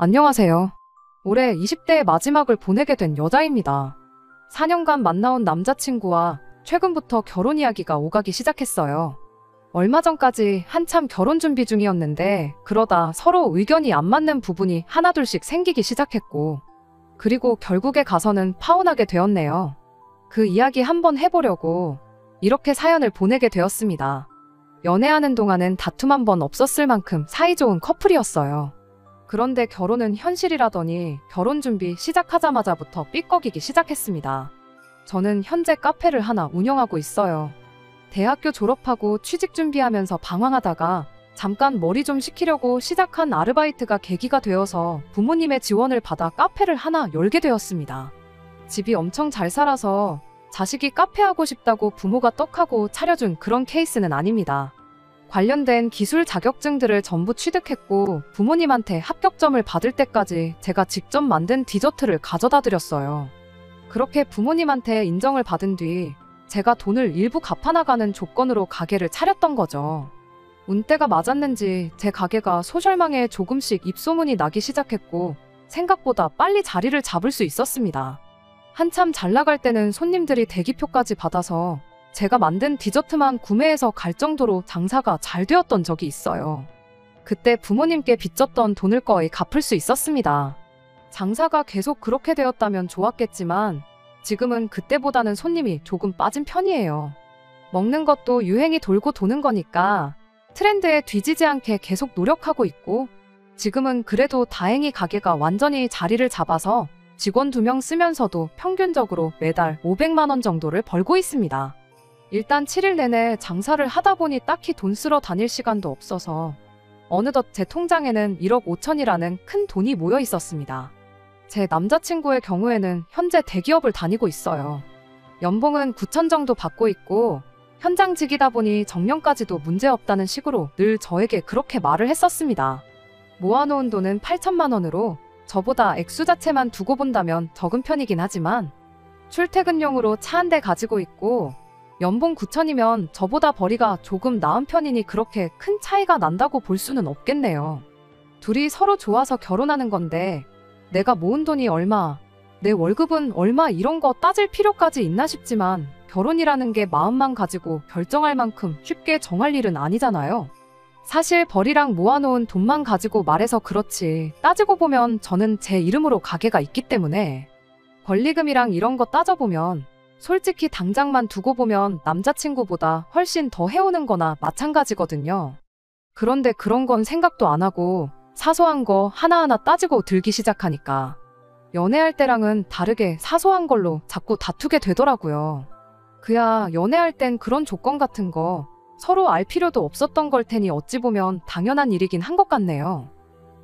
안녕하세요. 올해 20대의 마지막을 보내게 된 여자입니다. 4년간 만나온 남자친구와 최근부터 결혼 이야기가 오가기 시작했어요. 얼마 전까지 한참 결혼 준비 중이었는데 그러다 서로 의견이 안 맞는 부분이 하나둘씩 생기기 시작했고, 그리고 결국에 가서는 파혼하게 되었네요. 그 이야기 한번 해보려고 이렇게 사연을 보내게 되었습니다. 연애하는 동안은 다툼 한 번 없었을 만큼 사이좋은 커플이었어요. 그런데 결혼은 현실이라더니 결혼 준비 시작하자마자부터 삐걱이기 시작했습니다. 저는 현재 카페를 하나 운영하고 있어요. 대학교 졸업하고 취직 준비하면서 방황하다가 잠깐 머리 좀 식히려고 시작한 아르바이트가 계기가 되어서 부모님의 지원을 받아 카페를 하나 열게 되었습니다. 집이 엄청 잘 살아서 자식이 카페 하고 싶다고 부모가 떡하고 차려준 그런 케이스는 아닙니다. 관련된 기술 자격증들을 전부 취득했고 부모님한테 합격점을 받을 때까지 제가 직접 만든 디저트를 가져다 드렸어요. 그렇게 부모님한테 인정을 받은 뒤 제가 돈을 일부 갚아나가는 조건으로 가게를 차렸던 거죠. 운때가 맞았는지 제 가게가 소셜망에 조금씩 입소문이 나기 시작했고 생각보다 빨리 자리를 잡을 수 있었습니다. 한참 잘 나갈 때는 손님들이 대기표까지 받아서 제가 만든 디저트만 구매해서 갈 정도로 장사가 잘 되었던 적이 있어요. 그때 부모님께 빚졌던 돈을 거의 갚을 수 있었습니다. 장사가 계속 그렇게 되었다면 좋았겠지만 지금은 그때보다는 손님이 조금 빠진 편이에요. 먹는 것도 유행이 돌고 도는 거니까 트렌드에 뒤지지 않게 계속 노력하고 있고, 지금은 그래도 다행히 가게가 완전히 자리를 잡아서 직원 2명 쓰면서도 평균적으로 매달 500만 원 정도를 벌고 있습니다. 일단 7일 내내 장사를 하다 보니 딱히 돈 쓰러 다닐 시간도 없어서 어느덧 제 통장에는 1억 5천이라는 큰 돈이 모여 있었습니다. 제 남자친구의 경우에는 현재 대기업을 다니고 있어요. 연봉은 9천 정도 받고 있고 현장직이다 보니 정년까지도 문제없다는 식으로 늘 저에게 그렇게 말을 했었습니다. 모아놓은 돈은 8천만 원으로 저보다 액수 자체만 두고 본다면 적은 편이긴 하지만 출퇴근용으로 차 한 대 가지고 있고 연봉 9천이면 저보다 벌이가 조금 나은 편이니 그렇게 큰 차이가 난다고 볼 수는 없겠네요. 둘이 서로 좋아서 결혼하는 건데 내가 모은 돈이 얼마, 내 월급은 얼마 이런 거 따질 필요까지 있나 싶지만 결혼이라는 게 마음만 가지고 결정할 만큼 쉽게 정할 일은 아니잖아요. 사실 벌이랑 모아놓은 돈만 가지고 말해서 그렇지 따지고 보면 저는 제 이름으로 가게가 있기 때문에 권리금이랑 이런 거 따져보면 솔직히 당장만 두고 보면 남자친구보다 훨씬 더 해오는 거나 마찬가지거든요. 그런데 그런 건 생각도 안 하고 사소한 거 하나하나 따지고 들기 시작하니까 연애할 때랑은 다르게 사소한 걸로 자꾸 다투게 되더라고요. 그야 연애할 땐 그런 조건 같은 거 서로 알 필요도 없었던 걸 테니 어찌 보면 당연한 일이긴 한 것 같네요.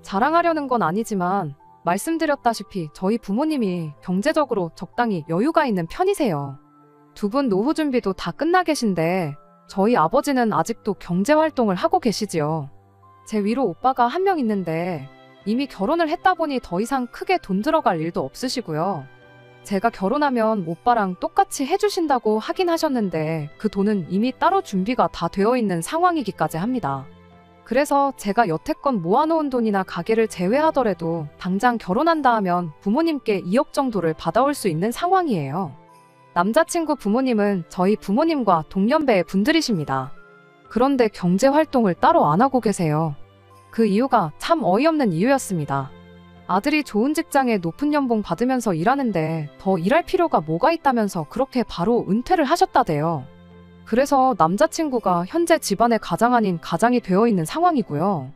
자랑하려는 건 아니지만 말씀드렸다시피 저희 부모님이 경제적으로 적당히 여유가 있는 편이세요. 두 분 노후 준비도 다 끝나 계신데 저희 아버지는 아직도 경제활동을 하고 계시지요. 제 위로 오빠가 한 명 있는데 이미 결혼을 했다 보니 더 이상 크게 돈 들어갈 일도 없으시고요. 제가 결혼하면 오빠랑 똑같이 해주신다고 하긴 하셨는데 그 돈은 이미 따로 준비가 다 되어 있는 상황이기까지 합니다. 그래서 제가 여태껏 모아놓은 돈이나 가게를 제외하더라도 당장 결혼한다 하면 부모님께 2억 정도를 받아올 수 있는 상황이에요. 남자친구 부모님은 저희 부모님과 동년배의 분들이십니다. 그런데 경제활동을 따로 안 하고 계세요. 그 이유가 참 어이없는 이유였습니다. 아들이 좋은 직장에 높은 연봉 받으면서 일하는데 더 일할 필요가 뭐가 있다면서 그렇게 바로 은퇴를 하셨다대요. 그래서 남자친구가 현재 집안의 가장 아닌 가장이 되어 있는 상황이고요.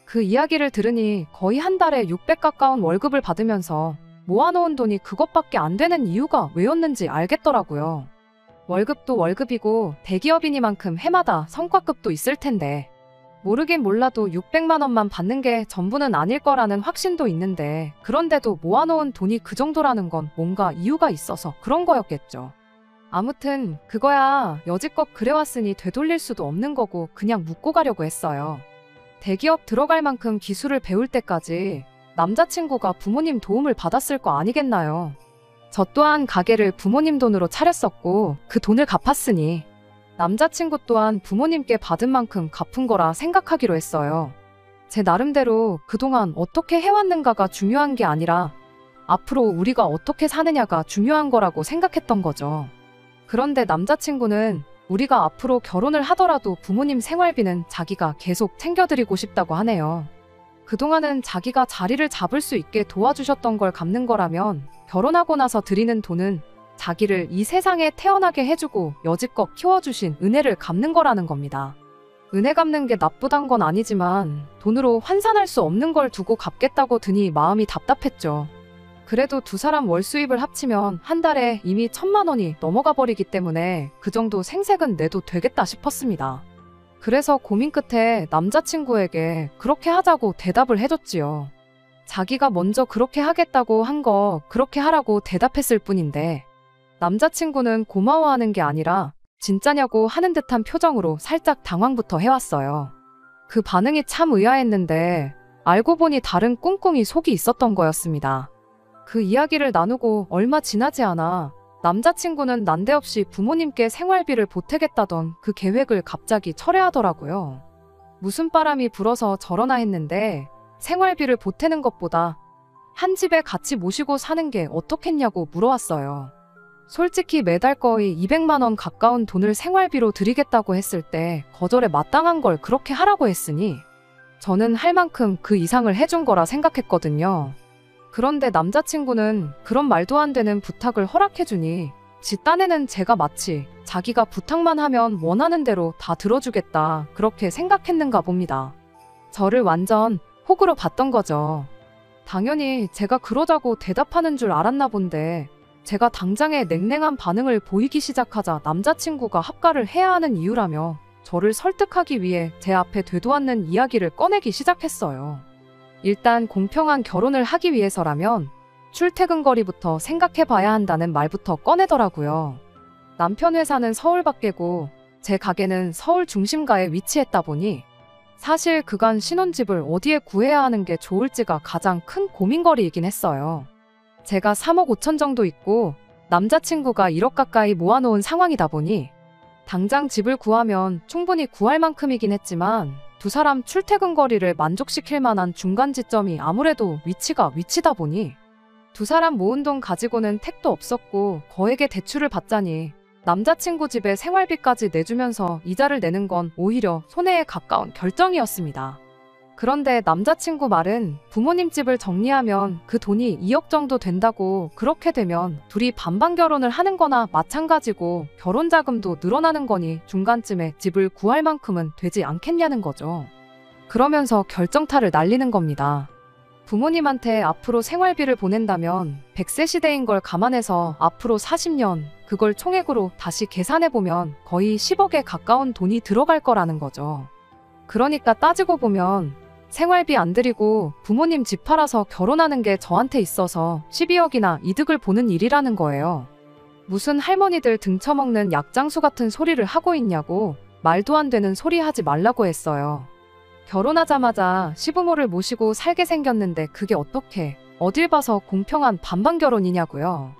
그 이야기를 들으니 거의 한 달에 600 가까운 월급을 받으면서 모아놓은 돈이 그것밖에 안 되는 이유가 왜였는지 알겠더라고요. 월급도 월급이고 대기업이니만큼 해마다 성과급도 있을 텐데 모르긴 몰라도 600만 원만 받는 게 전부는 아닐 거라는 확신도 있는데 그런데도 모아놓은 돈이 그 정도라는 건 뭔가 이유가 있어서 그런 거였겠죠. 아무튼 그거야 여지껏 그래왔으니 되돌릴 수도 없는 거고 그냥 묻고 가려고 했어요. 대기업 들어갈 만큼 기술을 배울 때까지 남자친구가 부모님 도움을 받았을 거 아니겠나요. 저 또한 가게를 부모님 돈으로 차렸었고 그 돈을 갚았으니 남자친구 또한 부모님께 받은 만큼 갚은 거라 생각하기로 했어요. 제 나름대로 그동안 어떻게 해왔는가가 중요한 게 아니라 앞으로 우리가 어떻게 사느냐가 중요한 거라고 생각했던 거죠. 그런데 남자친구는 우리가 앞으로 결혼을 하더라도 부모님 생활비는 자기가 계속 챙겨드리고 싶다고 하네요. 그동안은 자기가 자리를 잡을 수 있게 도와주셨던 걸 갚는 거라면 결혼하고 나서 드리는 돈은 자기를 이 세상에 태어나게 해주고 여지껏 키워주신 은혜를 갚는 거라는 겁니다. 은혜 갚는 게 나쁘단 건 아니지만 돈으로 환산할 수 없는 걸 두고 갚겠다고 드니 마음이 답답했죠. 그래도 두 사람 월 수입을 합치면 한 달에 이미 1,000만 원이 넘어가 버리기 때문에 그 정도 생색은 내도 되겠다 싶었습니다. 그래서 고민 끝에 남자친구에게 그렇게 하자고 대답을 해줬지요. 자기가 먼저 그렇게 하겠다고 한 거 그렇게 하라고 대답했을 뿐인데 남자친구는 고마워하는 게 아니라 진짜냐고 하는 듯한 표정으로 살짝 당황부터 해왔어요. 그 반응이 참 의아했는데 알고 보니 다른 꿍꿍이 속이 있었던 거였습니다. 그 이야기를 나누고 얼마 지나지 않아 남자친구는 난데없이 부모님께 생활비를 보태겠다던 그 계획을 갑자기 철회하더라고요. 무슨 바람이 불어서 저러나 했는데 생활비를 보태는 것보다 한 집에 같이 모시고 사는 게 어떻겠냐고 물어왔어요. 솔직히 매달 거의 200만 원 가까운 돈을 생활비로 드리겠다고 했을 때 거절에 마땅한 걸 그렇게 하라고 했으니 저는 할 만큼 그 이상을 해준 거라 생각했거든요. 그런데 남자친구는 그런 말도 안 되는 부탁을 허락해주니 지 딴에는 제가 마치 자기가 부탁만 하면 원하는 대로 다 들어주겠다 그렇게 생각했는가 봅니다. 저를 완전 호구로 봤던 거죠. 당연히 제가 그러자고 대답하는 줄 알았나 본데 제가 당장에 냉랭한 반응을 보이기 시작하자 남자친구가 합가를 해야 하는 이유라며 저를 설득하기 위해 제 앞에 되도않는 이야기를 꺼내기 시작했어요. 일단 공평한 결혼을 하기 위해서라면 출퇴근 거리부터 생각해봐야 한다는 말부터 꺼내더라고요. 남편 회사는 서울 밖이고 제 가게는 서울 중심가에 위치했다 보니 사실 그간 신혼집을 어디에 구해야 하는 게 좋을지가 가장 큰 고민거리이긴 했어요. 제가 3억 5천 정도 있고 남자친구가 1억 가까이 모아놓은 상황이다 보니 당장 집을 구하면 충분히 구할 만큼이긴 했지만 두 사람 출퇴근 거리를 만족시킬 만한 중간 지점이 아무래도 위치다 보니 두 사람 모은 돈 가지고는 택도 없었고 거액의 대출을 받자니 남자친구 집에 생활비까지 내주면서 이자를 내는 건 오히려 손해에 가까운 결정이었습니다. 그런데 남자친구 말은 부모님 집을 정리하면 그 돈이 2억 정도 된다고 그렇게 되면 둘이 반반 결혼을 하는 거나 마찬가지고 결혼 자금도 늘어나는 거니 중간쯤에 집을 구할 만큼은 되지 않겠냐는 거죠. 그러면서 결정타를 날리는 겁니다. 부모님한테 앞으로 생활비를 보낸다면 100세 시대인 걸 감안해서 앞으로 40년 그걸 총액으로 다시 계산해보면 거의 10억에 가까운 돈이 들어갈 거라는 거죠. 그러니까 따지고 보면 생활비 안 드리고 부모님 집 팔아서 결혼하는 게 저한테 있어서 12억이나 이득을 보는 일이라는 거예요. 무슨 할머니들 등쳐먹는 약장수 같은 소리를 하고 있냐고 말도 안 되는 소리 하지 말라고 했어요. 결혼하자마자 시부모를 모시고 살게 생겼는데 그게 어떻게 어딜 봐서 공평한 반반 결혼이냐고요.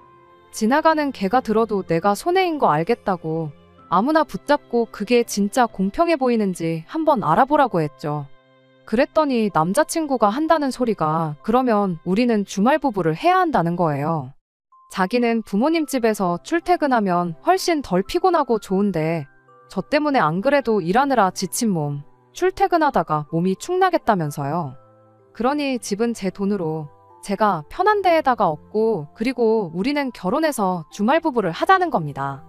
지나가는 개가 들어도 내가 손해인 거 알겠다고 아무나 붙잡고 그게 진짜 공평해 보이는지 한번 알아보라고 했죠. 그랬더니 남자친구가 한다는 소리가 그러면 우리는 주말 부부를 해야 한다는 거예요. 자기는 부모님 집에서 출퇴근하면 훨씬 덜 피곤하고 좋은데 저 때문에 안 그래도 일하느라 지친 몸 출퇴근하다가 몸이 축나겠다면서요. 그러니 집은 제 돈으로 제가 편한 데에다가 얻고 그리고 우리는 결혼해서 주말 부부를 하자는 겁니다.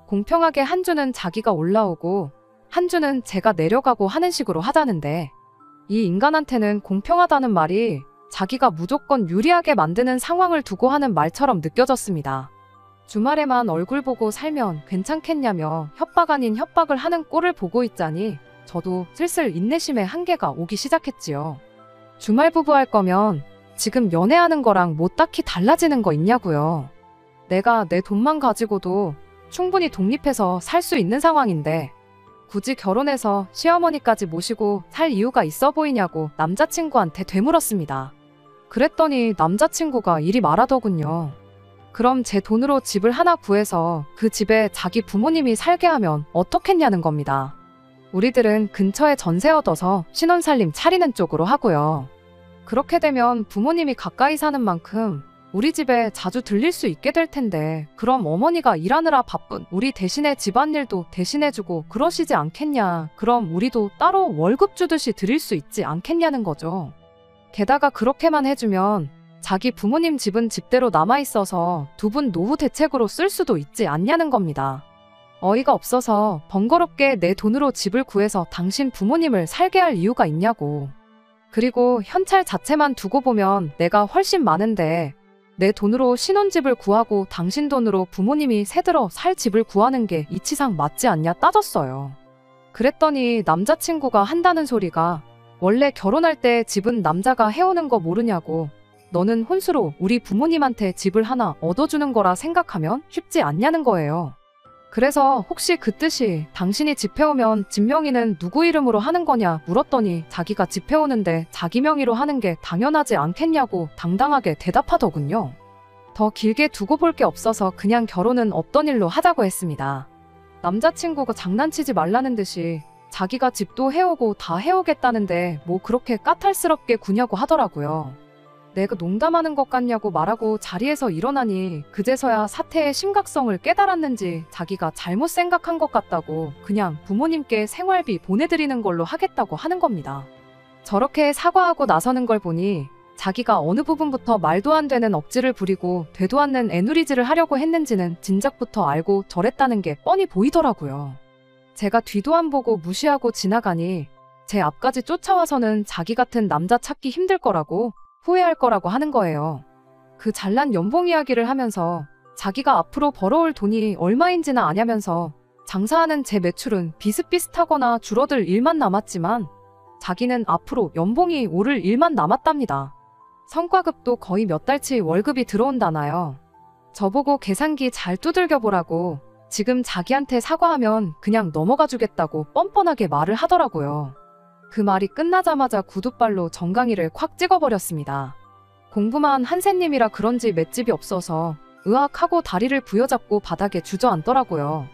공평하게 한 주는 자기가 올라오고 한 주는 제가 내려가고 하는 식으로 하자는데 이 인간한테는 공평하다는 말이 자기가 무조건 유리하게 만드는 상황을 두고 하는 말처럼 느껴졌습니다. 주말에만 얼굴 보고 살면 괜찮겠냐며 협박 아닌 협박을 하는 꼴을 보고 있자니 저도 슬슬 인내심의 한계가 오기 시작했지요. 주말 부부 할 거면 지금 연애하는 거랑 뭐 딱히 달라지는 거 있냐고요. 내가 내 돈만 가지고도 충분히 독립해서 살 수 있는 상황인데 굳이 결혼해서 시어머니까지 모시고 살 이유가 있어 보이냐고 남자친구한테 되물었습니다. 그랬더니 남자친구가 이리 말하더군요. 그럼 제 돈으로 집을 하나 구해서 그 집에 자기 부모님이 살게 하면 어떻겠냐는 겁니다. 우리들은 근처에 전세 얻어서 신혼살림 차리는 쪽으로 하고요. 그렇게 되면 부모님이 가까이 사는 만큼 우리 집에 자주 들릴 수 있게 될 텐데 그럼 어머니가 일하느라 바쁜 우리 대신에 집안일도 대신해주고 그러시지 않겠냐. 그럼 우리도 따로 월급 주듯이 드릴 수 있지 않겠냐는 거죠. 게다가 그렇게만 해주면 자기 부모님 집은 집대로 남아있어서 두 분 노후 대책으로 쓸 수도 있지 않냐는 겁니다. 어이가 없어서 번거롭게 내 돈으로 집을 구해서 당신 부모님을 살게 할 이유가 있냐고. 그리고 현찰 자체만 두고 보면 내가 훨씬 많은데 내 돈으로 신혼집을 구하고 당신 돈으로 부모님이 새들어 살 집을 구하는 게 이치상 맞지 않냐 따졌어요. 그랬더니 남자친구가 한다는 소리가 원래 결혼할 때 집은 남자가 해오는 거 모르냐고. 너는 혼수로 우리 부모님한테 집을 하나 얻어주는 거라 생각하면 쉽지 않냐는 거예요. 그래서 혹시 그 뜻이 당신이 집 해오면 집 명의는 누구 이름으로 하는 거냐 물었더니 자기가 집 해오는데 자기 명의로 하는 게 당연하지 않겠냐고 당당하게 대답하더군요. 더 길게 두고 볼 게 없어서 그냥 결혼은 없던 일로 하자고 했습니다. 남자친구가 장난치지 말라는 듯이 자기가 집도 해오고 다 해오겠다는데 뭐 그렇게 까탈스럽게 구냐고 하더라고요. 내가 농담하는 것 같냐고 말하고 자리에서 일어나니 그제서야 사태의 심각성을 깨달았는지 자기가 잘못 생각한 것 같다고 그냥 부모님께 생활비 보내드리는 걸로 하겠다고 하는 겁니다. 저렇게 사과하고 나서는 걸 보니 자기가 어느 부분부터 말도 안 되는 억지를 부리고 되도 않는 애누리질을 하려고 했는지는 진작부터 알고 저랬다는 게 뻔히 보이더라고요. 제가 뒤도 안 보고 무시하고 지나가니 제 앞까지 쫓아와서는 자기 같은 남자 찾기 힘들 거라고 후회할 거라고 하는 거예요. 그 잘난 연봉 이야기를 하면서 자기가 앞으로 벌어올 돈이 얼마인지나 아냐면서 장사하는 제 매출은 비슷비슷하거나 줄어들 일만 남았지만 자기는 앞으로 연봉이 오를 일만 남았답니다. 성과급도 거의 몇 달치 월급이 들어온다나요. 저보고 계산기 잘 두들겨 보라고 지금 자기한테 사과하면 그냥 넘어가 주겠다고 뻔뻔하게 말을 하더라고요. 그 말이 끝나자마자 구둣발로 정강이를 콱 찍어버렸습니다. 공부만 한새님이라 그런지 맷집이 없어서 으악하고 다리를 부여잡고 바닥에 주저앉더라고요.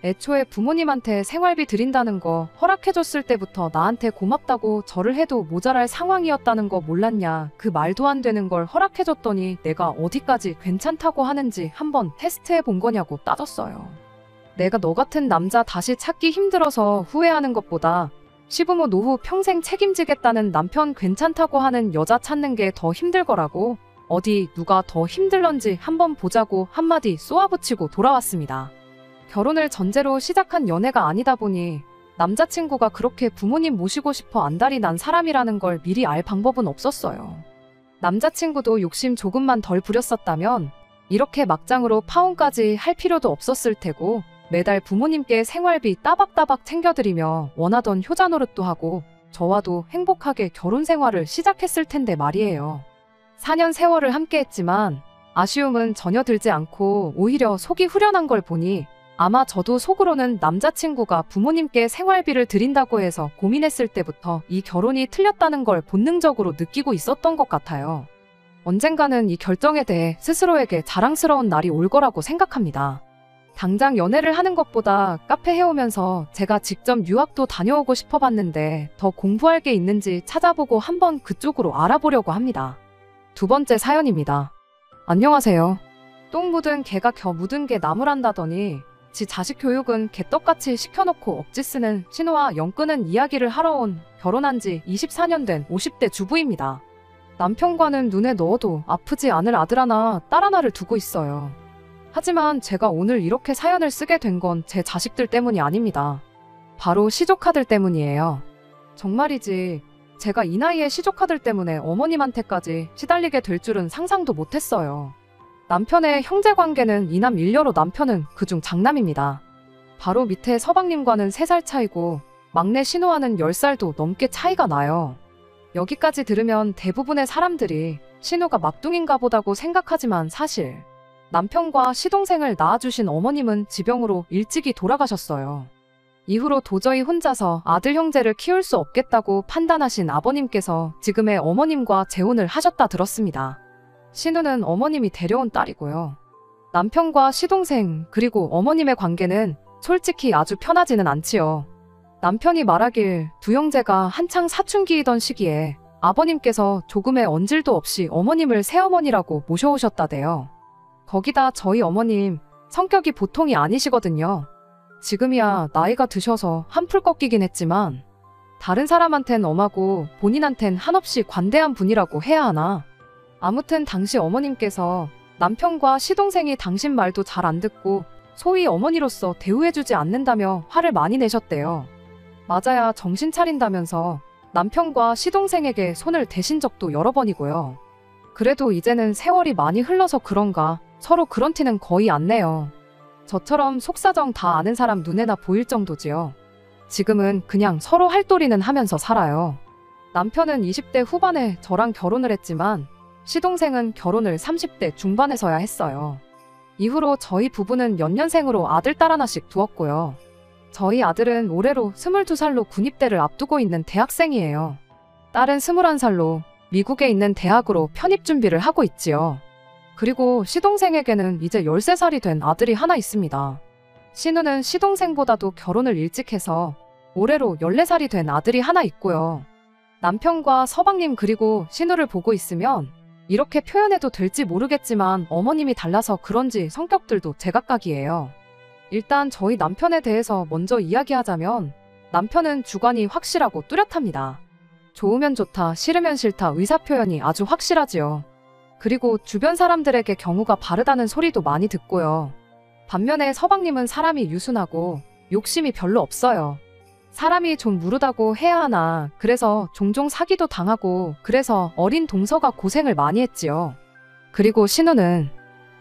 애초에 부모님한테 생활비 드린다는 거 허락해줬을 때부터 나한테 고맙다고 절을 해도 모자랄 상황이었다는 거 몰랐냐. 그 말도 안 되는 걸 허락해줬더니 내가 어디까지 괜찮다고 하는지 한번 테스트해 본 거냐고 따졌어요. 내가 너 같은 남자 다시 찾기 힘들어서 후회하는 것보다 시부모 노후 평생 책임지겠다는 남편 괜찮다고 하는 여자 찾는 게 더 힘들 거라고 어디 누가 더 힘들런지 한번 보자고 한마디 쏘아붙이고 돌아왔습니다. 결혼을 전제로 시작한 연애가 아니다 보니 남자친구가 그렇게 부모님 모시고 싶어 안달이 난 사람이라는 걸 미리 알 방법은 없었어요. 남자친구도 욕심 조금만 덜 부렸었다면 이렇게 막장으로 파혼까지 할 필요도 없었을 테고 매달 부모님께 생활비 따박따박 챙겨드리며 원하던 효자 노릇도 하고 저와도 행복하게 결혼 생활을 시작했을 텐데 말이에요. 4년 세월을 함께했지만 아쉬움은 전혀 들지 않고 오히려 속이 후련한 걸 보니 아마 저도 속으로는 남자친구가 부모님께 생활비를 드린다고 해서 고민했을 때부터 이 결혼이 틀렸다는 걸 본능적으로 느끼고 있었던 것 같아요. 언젠가는 이 결정에 대해 스스로에게 자랑스러운 날이 올 거라고 생각합니다. 당장 연애를 하는 것보다 카페 해오면서 제가 직접 유학도 다녀오고 싶어 봤는데 더 공부할 게 있는지 찾아보고 한번 그쪽으로 알아보려고 합니다. 두 번째 사연입니다. 안녕하세요. 똥 묻은 개가 겨 묻은 게 나무란다더니 지 자식 교육은 개떡같이 시켜놓고 억지 쓰는 신호와 영 끄는 이야기를 하러 온 결혼한 지 24년 된 50대 주부입니다. 남편과는 눈에 넣어도 아프지 않을 아들 하나, 딸 하나를 두고 있어요. 하지만 제가 오늘 이렇게 사연을 쓰게 된 건 제 자식들 때문이 아닙니다. 바로 시조카들 때문이에요. 정말이지 제가 이 나이에 시조카들 때문에 어머님한테까지 시달리게 될 줄은 상상도 못했어요. 남편의 형제관계는 이남 일녀로 남편은 그중 장남입니다. 바로 밑에 서방님과는 3살 차이고 막내 신우와는 10살도 넘게 차이가 나요. 여기까지 들으면 대부분의 사람들이 신우가 막둥인가 보다고 생각하지만 사실 남편과 시동생을 낳아주신 어머님은 지병으로 일찍이 돌아가셨어요. 이후로 도저히 혼자서 아들 형제를 키울 수 없겠다고 판단하신 아버님께서 지금의 어머님과 재혼을 하셨다 들었습니다. 신우는 어머님이 데려온 딸이고요. 남편과 시동생 그리고 어머님의 관계는 솔직히 아주 편하지는 않지요. 남편이 말하길 두 형제가 한창 사춘기이던 시기에 아버님께서 조금의 언질도 없이 어머님을 새어머니라고 모셔오셨다대요. 거기다 저희 어머님 성격이 보통이 아니시거든요. 지금이야 나이가 드셔서 한풀 꺾이긴 했지만 다른 사람한텐 엄하고 본인한텐 한없이 관대한 분이라고 해야 하나. 아무튼 당시 어머님께서 남편과 시동생이 당신 말도 잘 안 듣고 소위 어머니로서 대우해주지 않는다며 화를 많이 내셨대요. 맞아야 정신 차린다면서 남편과 시동생에게 손을 대신 적도 여러 번이고요. 그래도 이제는 세월이 많이 흘러서 그런가 서로 그런 티는 거의 안 내요. 저처럼 속사정 다 아는 사람 눈에나 보일 정도지요. 지금은 그냥 서로 할도리는 하면서 살아요. 남편은 20대 후반에 저랑 결혼을 했지만 시동생은 결혼을 30대 중반에서야 했어요. 이후로 저희 부부는 연년생으로 아들, 딸 하나씩 두었고요. 저희 아들은 올해로 22살로 군입대를 앞두고 있는 대학생이에요. 딸은 21살로 미국에 있는 대학으로 편입 준비를 하고 있지요. 그리고 시동생에게는 이제 13살이 된 아들이 하나 있습니다. 신우는 시동생보다도 결혼을 일찍 해서 올해로 14살이 된 아들이 하나 있고요. 남편과 서방님 그리고 신우를 보고 있으면 이렇게 표현해도 될지 모르겠지만 어머님이 달라서 그런지 성격들도 제각각이에요. 일단 저희 남편에 대해서 먼저 이야기하자면 남편은 주관이 확실하고 뚜렷합니다. 좋으면 좋다, 싫으면 싫다 의사표현이 아주 확실하지요. 그리고 주변 사람들에게 경우가 바르다는 소리도 많이 듣고요. 반면에 서방님은 사람이 유순하고 욕심이 별로 없어요. 사람이 좀 무르다고 해야 하나 그래서 종종 사기도 당하고 그래서 어린 동서가 고생을 많이 했지요. 그리고 신우는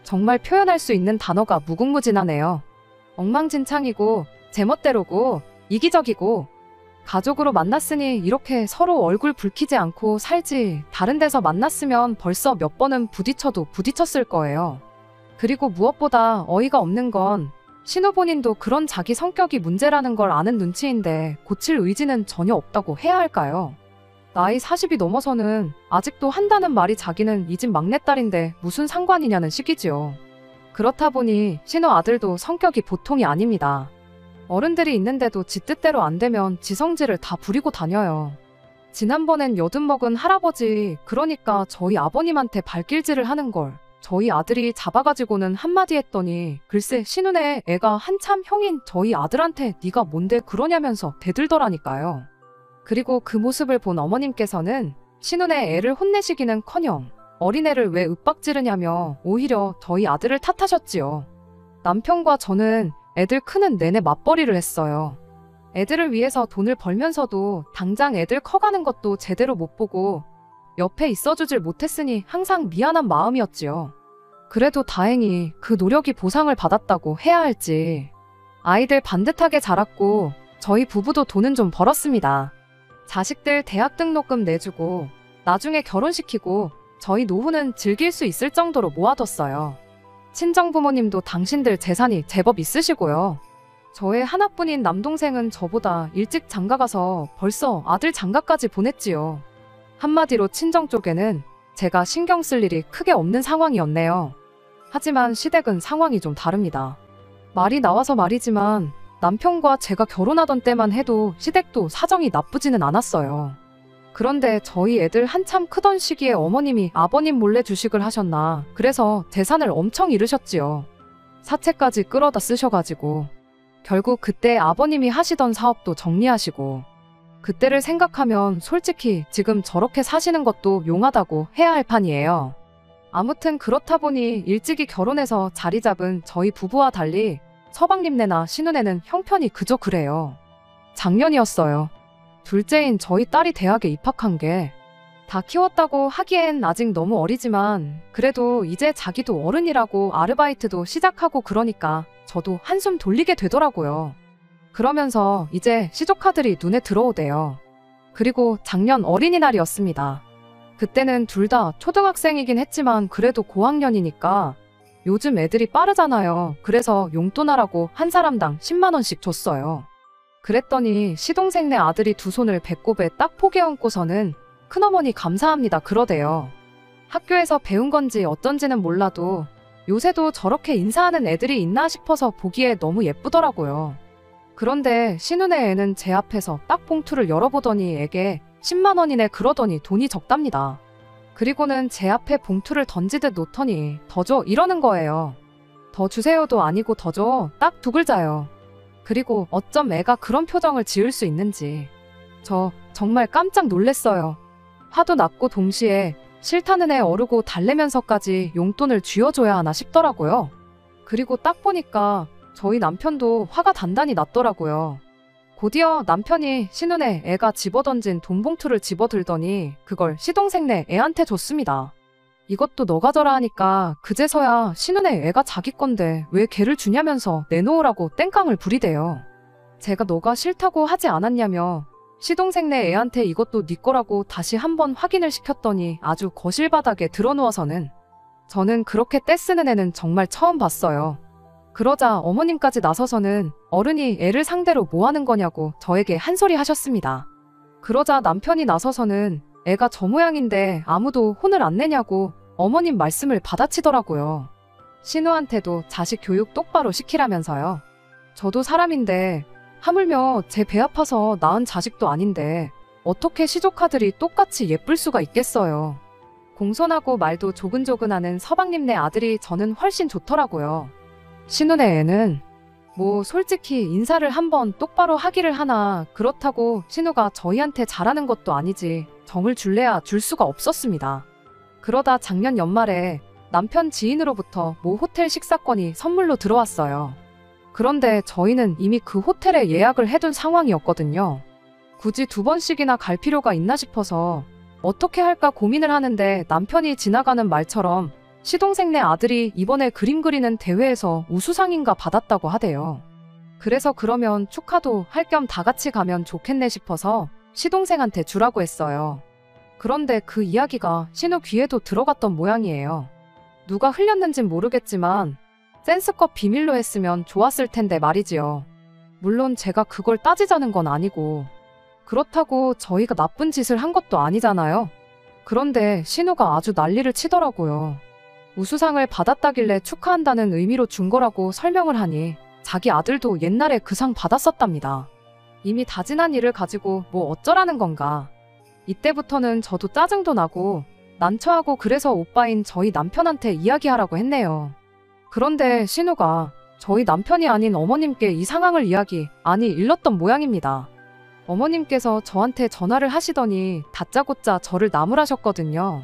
정말 표현할 수 있는 단어가 무궁무진하네요. 엉망진창이고 제멋대로고 이기적이고 가족으로 만났으니 이렇게 서로 얼굴 붉히지 않고 살지 다른 데서 만났으면 벌써 몇 번은 부딪혀도 부딪혔을 거예요. 그리고 무엇보다 어이가 없는 건 신우 본인도 그런 자기 성격이 문제라는 걸 아는 눈치인데 고칠 의지는 전혀 없다고 해야 할까요? 나이 40이 넘어서는 아직도 한다는 말이 자기는 이 집 막내딸인데 무슨 상관이냐는 식이지요. 그렇다 보니 신우 아들도 성격이 보통이 아닙니다. 어른들이 있는데도 지 뜻대로 안 되면 지 성질을 다 부리고 다녀요. 지난번엔 여든먹은 할아버지 그러니까 저희 아버님한테 발길질을 하는 걸 저희 아들이 잡아가지고는 한마디 했더니 글쎄 신우네 애가 한참 형인 저희 아들한테 네가 뭔데 그러냐면서 대들더라니까요. 그리고 그 모습을 본 어머님께서는 신우네 애를 혼내시기는커녕 어린애를 왜 윽박지르냐며 오히려 저희 아들을 탓하셨지요. 남편과 저는 애들 크는 내내 맞벌이를 했어요. 애들을 위해서 돈을 벌면서도 당장 애들 커가는 것도 제대로 못 보고 옆에 있어주질 못했으니 항상 미안한 마음이었지요. 그래도 다행히 그 노력이 보상을 받았다고 해야 할지. 아이들 반듯하게 자랐고 저희 부부도 돈은 좀 벌었습니다. 자식들 대학 등록금 내주고 나중에 결혼시키고 저희 노후는 즐길 수 있을 정도로 모아뒀어요. 친정부모님도 당신들 재산이 제법 있으시고요. 저의 하나뿐인 남동생은 저보다 일찍 장가가서 벌써 아들 장가까지 보냈지요. 한마디로 친정 쪽에는 제가 신경 쓸 일이 크게 없는 상황이었네요. 하지만 시댁은 상황이 좀 다릅니다. 말이 나와서 말이지만 남편과 제가 결혼하던 때만 해도 시댁도 사정이 나쁘지는 않았어요. 그런데 저희 애들 한참 크던 시기에 어머님이 아버님 몰래 주식을 하셨나 그래서 재산을 엄청 잃으셨지요. 사채까지 끌어다 쓰셔가지고 결국 그때 아버님이 하시던 사업도 정리하시고 그때를 생각하면 솔직히 지금 저렇게 사시는 것도 용하다고 해야 할 판이에요. 아무튼 그렇다 보니 일찍이 결혼해서 자리 잡은 저희 부부와 달리 서방님네나 신우네는 형편이 그저 그래요. 작년이었어요. 둘째인 저희 딸이 대학에 입학한 게 다 키웠다고 하기엔 아직 너무 어리지만 그래도 이제 자기도 어른이라고 아르바이트도 시작하고 그러니까 저도 한숨 돌리게 되더라고요. 그러면서 이제 시조카들이 눈에 들어오대요. 그리고 작년 어린이날이었습니다. 그때는 둘 다 초등학생이긴 했지만 그래도 고학년이니까 요즘 애들이 빠르잖아요. 그래서 용돈하라고 한 사람당 10만 원씩 줬어요. 그랬더니 시동생네 아들이 두 손을 배꼽에 딱 포개 얹고서는 큰어머니 감사합니다 그러대요. 학교에서 배운 건지 어쩐지는 몰라도 요새도 저렇게 인사하는 애들이 있나 싶어서 보기에 너무 예쁘더라고요. 그런데 신우네 애는 제 앞에서 딱 봉투를 열어보더니 애게 10만 원이네 그러더니 돈이 적답니다. 그리고는 제 앞에 봉투를 던지듯 놓더니 더 줘 이러는 거예요. 더 주세요도 아니고 더 줘 딱 두 글자요. 그리고 어쩜 애가 그런 표정을 지을 수 있는지 저 정말 깜짝 놀랬어요. 화도 났고 동시에 싫다는 애 어르고 달래면서까지 용돈을 쥐어줘야 하나 싶더라고요. 그리고 딱 보니까 저희 남편도 화가 단단히 났더라고요. 곧이어 남편이 신우네 애가 집어던진 돈 봉투를 집어들더니 그걸 시동생네 애한테 줬습니다. 이것도 너가 져라 하니까 그제서야 신우네 애가 자기 건데 왜 걔를 주냐면서 내놓으라고 땡깡을 부리대요. 제가 너가 싫다고 하지 않았냐며 시동생네 애한테 이것도 네 거라고 다시 한번 확인을 시켰더니 아주 거실 바닥에 드러누워서는 저는 그렇게 떼쓰는 애는 정말 처음 봤어요. 그러자 어머님까지 나서서는 어른이 애를 상대로 뭐 하는 거냐고 저에게 한 소리 하셨습니다. 그러자 남편이 나서서는 애가 저 모양인데 아무도 혼을 안 내냐고 어머님 말씀을 받아치더라고요. 신우한테도 자식 교육 똑바로 시키라면서요. 저도 사람인데 하물며 제 배 아파서 낳은 자식도 아닌데 어떻게 시조카들이 똑같이 예쁠 수가 있겠어요. 공손하고 말도 조근조근하는 서방님네 아들이 저는 훨씬 좋더라고요. 신우네 애는 뭐 솔직히 인사를 한번 똑바로 하기를 하나 그렇다고 신우가 저희한테 잘하는 것도 아니지 정을 줄래야 줄 수가 없었습니다. 그러다 작년 연말에 남편 지인으로부터 모 호텔 식사권이 선물로 들어왔어요. 그런데 저희는 이미 그 호텔에 예약을 해둔 상황이었거든요. 굳이 2번씩이나 갈 필요가 있나 싶어서 어떻게 할까 고민을 하는데 남편이 지나가는 말처럼 시동생네 아들이 이번에 그림 그리는 대회에서 우수상인가 받았다고 하대요. 그래서 그러면 축하도 할 겸 다 같이 가면 좋겠네 싶어서 시동생한테 주라고 했어요. 그런데 그 이야기가 신우 귀에도 들어갔던 모양이에요. 누가 흘렸는진 모르겠지만 센스껏 비밀로 했으면 좋았을 텐데 말이지요. 물론 제가 그걸 따지자는 건 아니고 그렇다고 저희가 나쁜 짓을 한 것도 아니잖아요. 그런데 신우가 아주 난리를 치더라고요. 우수상을 받았다길래 축하한다는 의미로 준 거라고 설명을 하니 자기 아들도 옛날에 그 상 받았었답니다. 이미 다 지난 일을 가지고 뭐 어쩌라는 건가. 이때부터는 저도 짜증도 나고 난처하고 그래서 오빠인 저희 남편한테 이야기하라고 했네요. 그런데 신우가 저희 남편이 아닌 어머님께 이 상황을 일렀던 모양입니다. 어머님께서 저한테 전화를 하시더니 다짜고짜 저를 나무라셨거든요.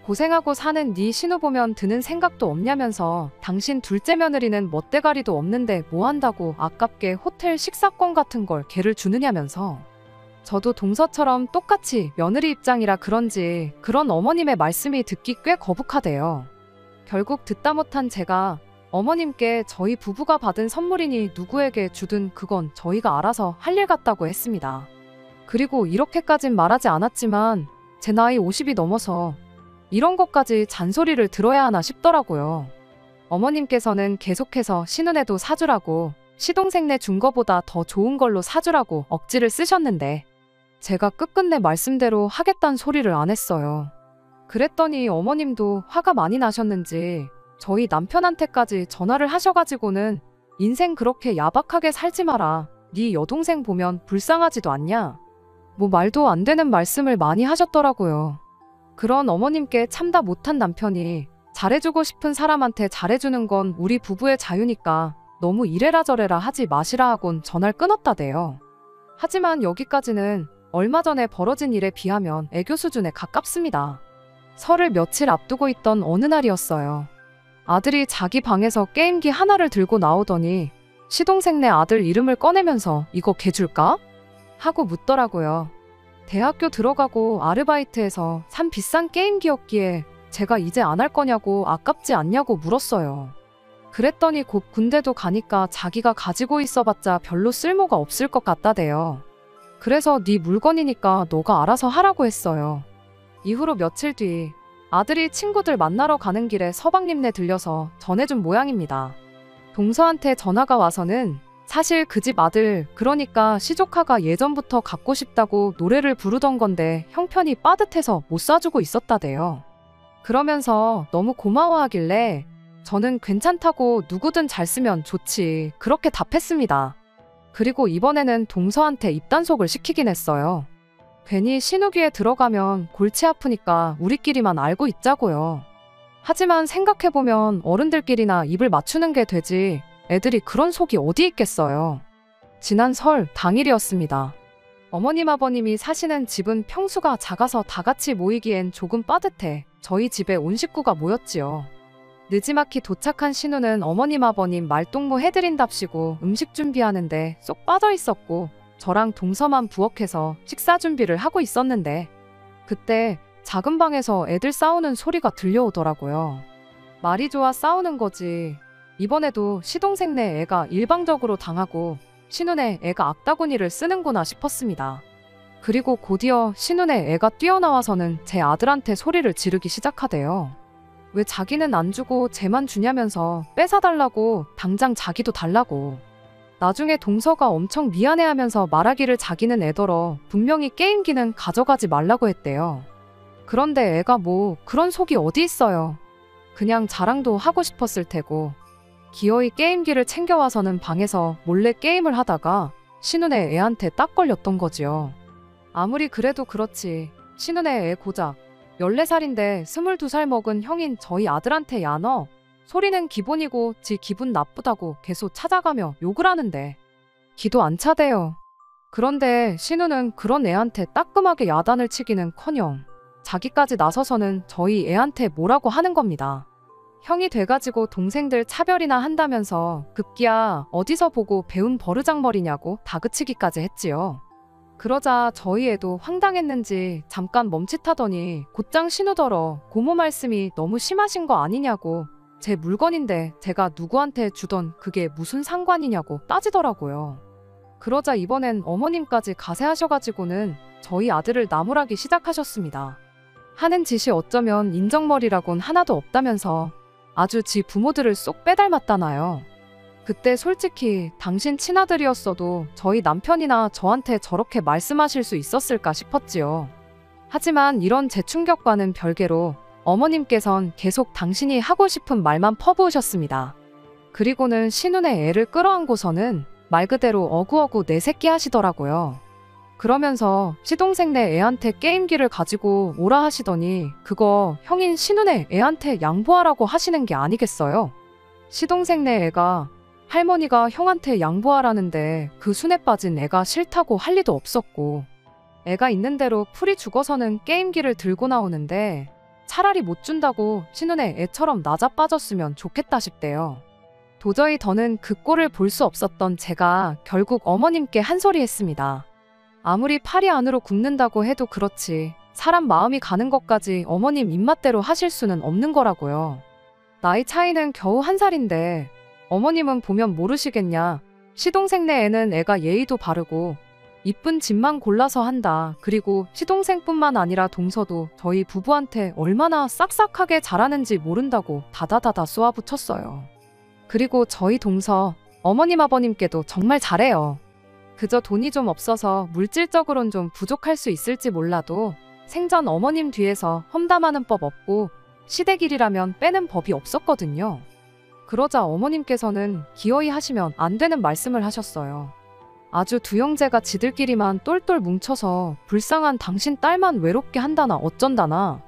고생하고 사는 네 신우 보면 드는 생각도 없냐면서 당신 둘째 며느리는 멋대가리도 없는데 뭐 한다고 아깝게 호텔 식사권 같은 걸 걔를 주느냐면서 저도 동서처럼 똑같이 며느리 입장이라 그런지 그런 어머님의 말씀이 듣기 꽤 거북하대요. 결국 듣다 못한 제가 어머님께 저희 부부가 받은 선물이니 누구에게 주든 그건 저희가 알아서 할 일 같다고 했습니다. 그리고 이렇게까진 말하지 않았지만 제 나이 50이 넘어서 이런 것까지 잔소리를 들어야 하나 싶더라고요. 어머님께서는 계속해서 신우네도 사주라고 시동생네 준 거보다 더 좋은 걸로 사주라고 억지를 쓰셨는데 제가 끝끝내 말씀대로 하겠다는 소리를 안 했어요. 그랬더니 어머님도 화가 많이 나셨는지 저희 남편한테까지 전화를 하셔가지고는 인생 그렇게 야박하게 살지 마라. 네 여동생 보면 불쌍하지도 않냐? 뭐 말도 안 되는 말씀을 많이 하셨더라고요. 그런 어머님께 참다 못한 남편이 잘해주고 싶은 사람한테 잘해주는 건 우리 부부의 자유니까 너무 이래라 저래라 하지 마시라 하곤 전화를 끊었다대요. 하지만 여기까지는 얼마 전에 벌어진 일에 비하면 애교 수준에 가깝습니다. 설을 며칠 앞두고 있던 어느 날이었어요. 아들이 자기 방에서 게임기 하나를 들고 나오더니 시동생네 아들 이름을 꺼내면서 이거 걔 줄까? 하고 묻더라고요. 대학교 들어가고 아르바이트해서 산 비싼 게임기였기에 제가 이제 안 할 거냐고 아깝지 않냐고 물었어요. 그랬더니 곧 군대도 가니까 자기가 가지고 있어봤자 별로 쓸모가 없을 것 같다대요. 그래서 네 물건이니까 너가 알아서 하라고 했어요. 이후로 며칠 뒤 아들이 친구들 만나러 가는 길에 서방님네 들려서 전해준 모양입니다. 동서한테 전화가 와서는 사실 그 집 아들, 그러니까 시조카가 예전부터 갖고 싶다고 노래를 부르던 건데 형편이 빠듯해서 못 사주고 있었다대요. 그러면서 너무 고마워하길래 저는 괜찮다고 누구든 잘 쓰면 좋지 그렇게 답했습니다. 그리고 이번에는 동서한테 입단속을 시키긴 했어요. 괜히 신우귀에 들어가면 골치 아프니까 우리끼리만 알고 있자고요. 하지만 생각해보면 어른들끼리나 입을 맞추는 게 되지 애들이 그런 속이 어디 있겠어요. 지난 설 당일이었습니다. 어머님 아버님이 사시는 집은 평수가 작아서 다 같이 모이기엔 조금 빠듯해 저희 집에 온 식구가 모였지요. 느지막이 도착한 신우는 어머님 아버님 말동무 해드린답시고 음식 준비하는데 쏙 빠져 있었고 저랑 동서만 부엌에서 식사 준비를 하고 있었는데 그때 작은 방에서 애들 싸우는 소리가 들려오더라고요. 말이 좋아 싸우는 거지. 이번에도 시동생네 애가 일방적으로 당하고 신우네 애가 악다구니를 쓰는구나 싶었습니다. 그리고 곧이어 신우네 애가 뛰어나와서는 제 아들한테 소리를 지르기 시작하대요. 왜 자기는 안 주고 쟤만 주냐면서 뺏어달라고, 당장 자기도 달라고. 나중에 동서가 엄청 미안해하면서 말하기를 자기는 애더러 분명히 게임기는 가져가지 말라고 했대요. 그런데 애가 뭐 그런 속이 어디 있어요. 그냥 자랑도 하고 싶었을 테고. 기어이 게임기를 챙겨와서는 방에서 몰래 게임을 하다가 신우네 애한테 딱 걸렸던 거지요. 아무리 그래도 그렇지. 신우네 애 고작 14살인데 22살 먹은 형인 저희 아들한테 야 너 소리는 기본이고 지 기분 나쁘다고 계속 찾아가며 욕을 하는데 기도 안 차대요. 그런데 신우는 그런 애한테 따끔하게 야단을 치기는커녕 자기까지 나서서는 저희 애한테 뭐라고 하는 겁니다. 형이 돼가지고 동생들 차별이나 한다면서 급기야 어디서 보고 배운 버르장머리냐고 다그치기까지 했지요. 그러자 저희 애도 황당했는지 잠깐 멈칫하더니 곧장 신우더러 고모 말씀이 너무 심하신 거 아니냐고 제 물건인데 제가 누구한테 주던 그게 무슨 상관이냐고 따지더라고요. 그러자 이번엔 어머님까지 가세하셔가지고는 저희 아들을 나무라기 시작하셨습니다. 하는 짓이 어쩌면 인정머리라곤 하나도 없다면서 아주 지 부모들을 쏙 빼닮았다나요. 그때 솔직히 당신 친아들이었어도 저희 남편이나 저한테 저렇게 말씀하실 수 있었을까 싶었지요. 하지만 이런 제 충격과는 별개로 어머님께선 계속 당신이 하고 싶은 말만 퍼부으셨습니다. 그리고는 신우네 애를 끌어안고서는 말 그대로 어구어구 내 새끼 하시더라고요. 그러면서 시동생네 애한테 게임기를 가지고 오라 하시더니 그거 형인 신우네 애한테 양보하라고 하시는 게 아니겠어요? 시동생네 애가 할머니가 형한테 양보하라는데 그 순에 빠진 애가 싫다고 할 리도 없었고 애가 있는 대로 풀이 죽어서는 게임기를 들고 나오는데 차라리 못 준다고 신우네 애처럼 나자빠졌으면 좋겠다 싶대요. 도저히 더는 그 꼴을 볼 수 없었던 제가 결국 어머님께 한 소리 했습니다. 아무리 팔이 안으로 굽는다고 해도 그렇지 사람 마음이 가는 것까지 어머님 입맛대로 하실 수는 없는 거라고요. 나이 차이는 겨우 1살인데 어머님은 보면 모르시겠냐. 시동생네 애는 애가 예의도 바르고 이쁜 집만 골라서 한다. 그리고 시동생뿐만 아니라 동서도 저희 부부한테 얼마나 싹싹하게 잘하는지 모른다고 다다다다 쏘아붙였어요. 그리고 저희 동서 어머님 아버님께도 정말 잘해요. 그저 돈이 좀 없어서 물질적으론 좀 부족할 수 있을지 몰라도 생전 어머님 뒤에서 험담하는 법 없고 시댁일이라면 빼는 법이 없었거든요. 그러자 어머님께서는 기어이 하시면 안 되는 말씀을 하셨어요. 아주 두 형제가 지들끼리만 똘똘 뭉쳐서 불쌍한 당신 딸만 외롭게 한다나 어쩐다나.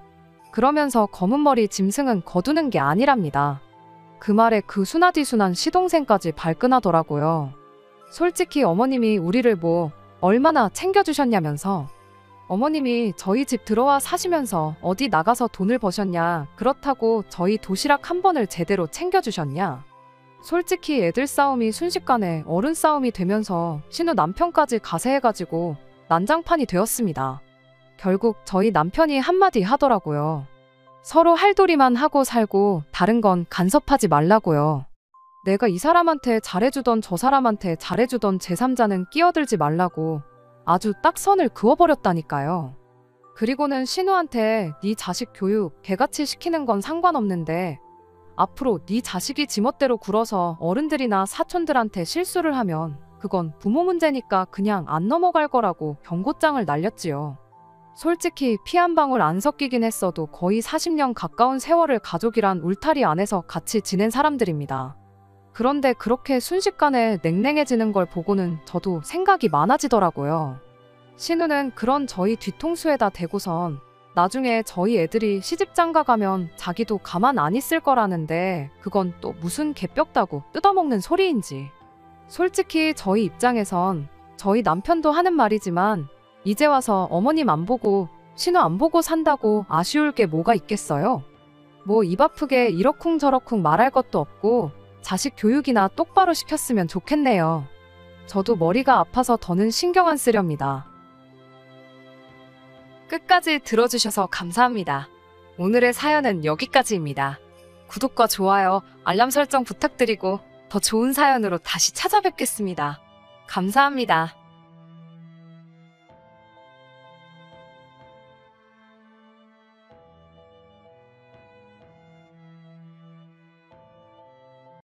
그러면서 검은머리 짐승은 거두는 게 아니랍니다. 그 말에 그 순하디순한 시동생까지 발끈하더라고요. 솔직히 어머님이 우리를 뭐 얼마나 챙겨주셨냐면서. 어머님이 저희 집 들어와 사시면서 어디 나가서 돈을 버셨냐. 그렇다고 저희 도시락 한 번을 제대로 챙겨주셨냐. 솔직히 애들 싸움이 순식간에 어른 싸움이 되면서 신우 남편까지 가세해가지고 난장판이 되었습니다. 결국 저희 남편이 한마디 하더라고요. 서로 할도리만 하고 살고 다른 건 간섭하지 말라고요. 내가 이 사람한테 잘해주던 저 사람한테 잘해주던 제3자는 끼어들지 말라고 아주 딱 선을 그어버렸다니까요. 그리고는 신우한테 네 자식 교육 개같이 시키는 건 상관없는데 앞으로 네 자식이 지멋대로 굴어서 어른들이나 사촌들한테 실수를 하면 그건 부모 문제니까 그냥 안 넘어갈 거라고 경고장을 날렸지요. 솔직히 피 한 방울 안 섞이긴 했어도 거의 40년 가까운 세월을 가족이란 울타리 안에서 같이 지낸 사람들입니다. 그런데 그렇게 순식간에 냉랭해지는 걸 보고는 저도 생각이 많아지더라고요. 신우는 그런 저희 뒤통수에다 대고선 나중에 저희 애들이 시집장가 가면 자기도 가만 안 있을 거라는데 그건 또 무슨 개뼈다고 뜯어먹는 소리인지. 솔직히 저희 입장에선 저희 남편도 하는 말이지만 이제 와서 어머님 안 보고 신우 안 보고 산다고 아쉬울 게 뭐가 있겠어요? 뭐 입 아프게 이러쿵저러쿵 말할 것도 없고 자식 교육이나 똑바로 시켰으면 좋겠네요. 저도 머리가 아파서 더는 신경 안 쓰렵니다. 끝까지 들어주셔서 감사합니다. 오늘의 사연은 여기까지입니다. 구독과 좋아요, 알람 설정 부탁드리고 더 좋은 사연으로 다시 찾아뵙겠습니다. 감사합니다.